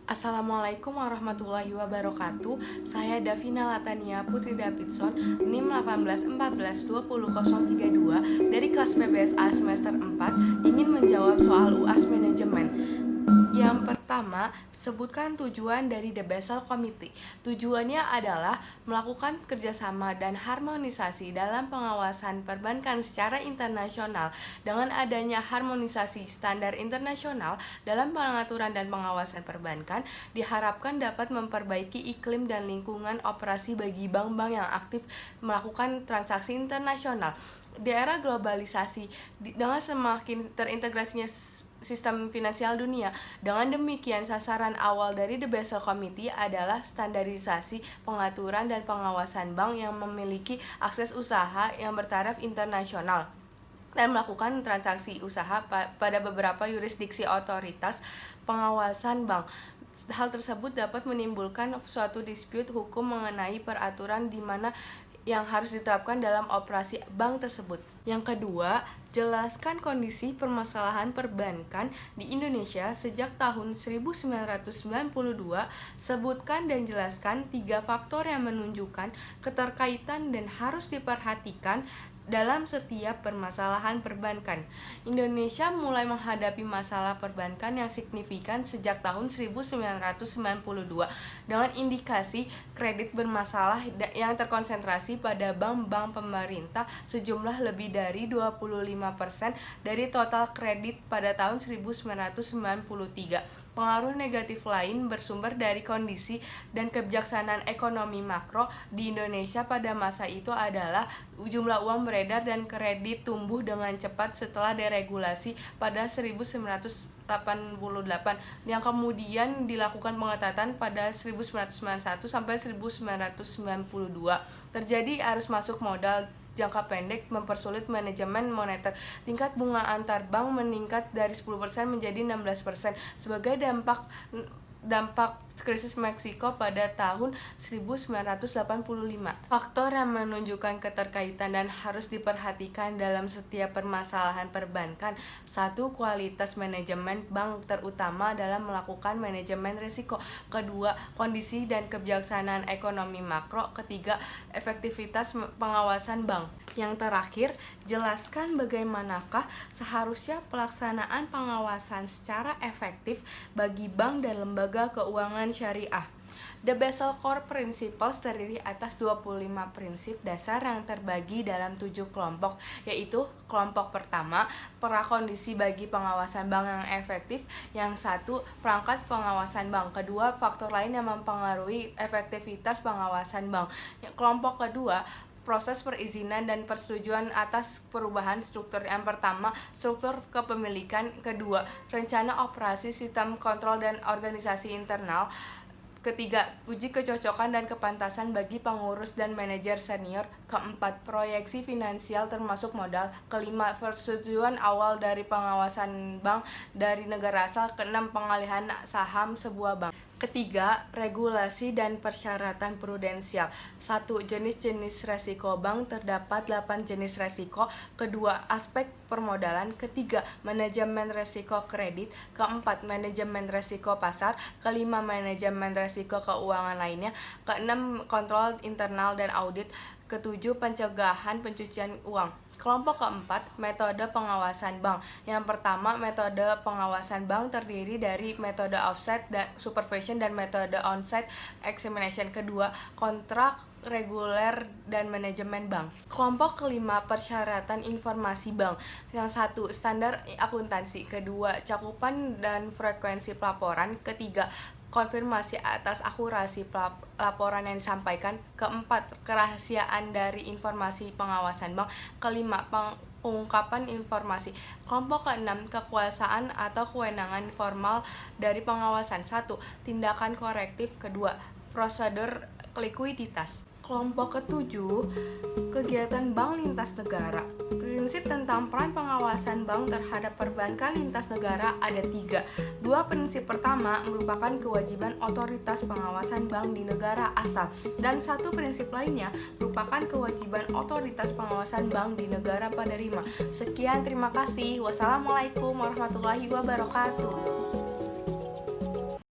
Assalamualaikum warahmatullahi wabarakatuh. Saya Davina Latania Putri Davidson, NIM 1814200032 dari kelas PBSA semester 4 ingin menjawab soal UAS manajemen. Yang pertama, sebutkan tujuan dari The Basel Committee. Tujuannya adalah melakukan kerjasama dan harmonisasi dalam pengawasan perbankan secara internasional. Dengan adanya harmonisasi standar internasional dalam pengaturan dan pengawasan perbankan, diharapkan dapat memperbaiki iklim dan lingkungan operasi bagi bank-bank yang aktif melakukan transaksi internasional. Di era globalisasi, dengan semakin terintegrasinya sistem finansial dunia. Dengan demikian, sasaran awal dari The Basel Committee adalah standarisasi pengaturan dan pengawasan bank yang memiliki akses usaha yang bertaraf internasional dan melakukan transaksi usaha pada beberapa yurisdiksi otoritas pengawasan bank. Hal tersebut dapat menimbulkan suatu dispute hukum mengenai peraturan di mana yang harus diterapkan dalam operasi bank tersebut. Yang kedua, jelaskan kondisi permasalahan perbankan di Indonesia sejak tahun 1992. Sebutkan dan jelaskan 3 faktor yang menunjukkan keterkaitan dan harus diperhatikan dalam setiap permasalahan perbankan. Indonesia mulai menghadapi masalah perbankan yang signifikan sejak tahun 1992 dengan indikasi kredit bermasalah yang terkonsentrasi pada bank-bank pemerintah sejumlah lebih dari 25% dari total kredit pada tahun 1993. Pengaruh negatif lain bersumber dari kondisi dan kebijaksanaan ekonomi makro di Indonesia pada masa itu adalah jumlah uang beredar dan kredit tumbuh dengan cepat setelah deregulasi pada 1988 yang kemudian dilakukan pengetatan pada 1991 sampai 1992. Terjadi arus masuk modal jangka pendek mempersulit manajemen moneter. Tingkat bunga antar bank meningkat dari 10% menjadi 16% sebagai dampak krisis Meksiko pada tahun 1985. Faktor yang menunjukkan keterkaitan dan harus diperhatikan dalam setiap permasalahan perbankan. 1. Kualitas manajemen bank terutama dalam melakukan manajemen risiko. 2. Kondisi dan kebijaksanaan ekonomi makro. 3. Efektivitas pengawasan bank. Yang terakhir, jelaskan bagaimanakah seharusnya pelaksanaan pengawasan secara efektif bagi bank dan lembaga keuangan syariah. The Basel Core Principles terdiri atas 25 prinsip dasar yang terbagi dalam 7 kelompok, yaitu kelompok pertama, prakondisi bagi pengawasan bank yang efektif. Yang 1, perangkat pengawasan bank. Kedua, faktor lain yang mempengaruhi efektivitas pengawasan bank. Kelompok kedua, proses perizinan dan persetujuan atas perubahan struktur. Yang pertama, struktur kepemilikan. Kedua, rencana operasi sistem kontrol dan organisasi internal. Ketiga, uji kecocokan dan kepantasan bagi pengurus dan manajer senior. Keempat, proyeksi finansial termasuk modal. Kelima, persetujuan awal dari pengawasan bank dari negara asal. Keenam, pengalihan saham sebuah bank. Ketiga, regulasi dan persyaratan prudensial. 1. Jenis-jenis resiko bank. Terdapat 8 jenis resiko. Kedua, aspek permodalan. Ketiga, manajemen resiko kredit. Keempat, manajemen resiko pasar. Kelima, manajemen resiko keuangan lainnya. Keenam, kontrol internal dan audit. Ketujuh, pencegahan pencucian uang. Kelompok keempat, metode pengawasan bank. Yang pertama, metode pengawasan bank terdiri dari metode offset supervision dan metode onsite examination. Kedua, kontrak reguler dan manajemen bank. Kelompok kelima, persyaratan informasi bank. Yang 1, standar akuntansi. Kedua, cakupan dan frekuensi pelaporan. Ketiga, konfirmasi atas akurasi laporan yang disampaikan. Keempat, kerahasiaan dari informasi pengawasan bank. Kelima, pengungkapan informasi. Kelompok keenam, kekuasaan atau kewenangan formal dari pengawasan. 1. Tindakan korektif. Kedua, prosedur likuiditas. Kelompok ketujuh, kegiatan bank lintas negara. Prinsip tentang peran pengawasan bank terhadap perbankan lintas negara ada 3. 2 prinsip pertama merupakan kewajiban otoritas pengawasan bank di negara asal, dan 1 prinsip lainnya merupakan kewajiban otoritas pengawasan bank di negara penerima. Sekian, terima kasih. Wassalamualaikum warahmatullahi wabarakatuh.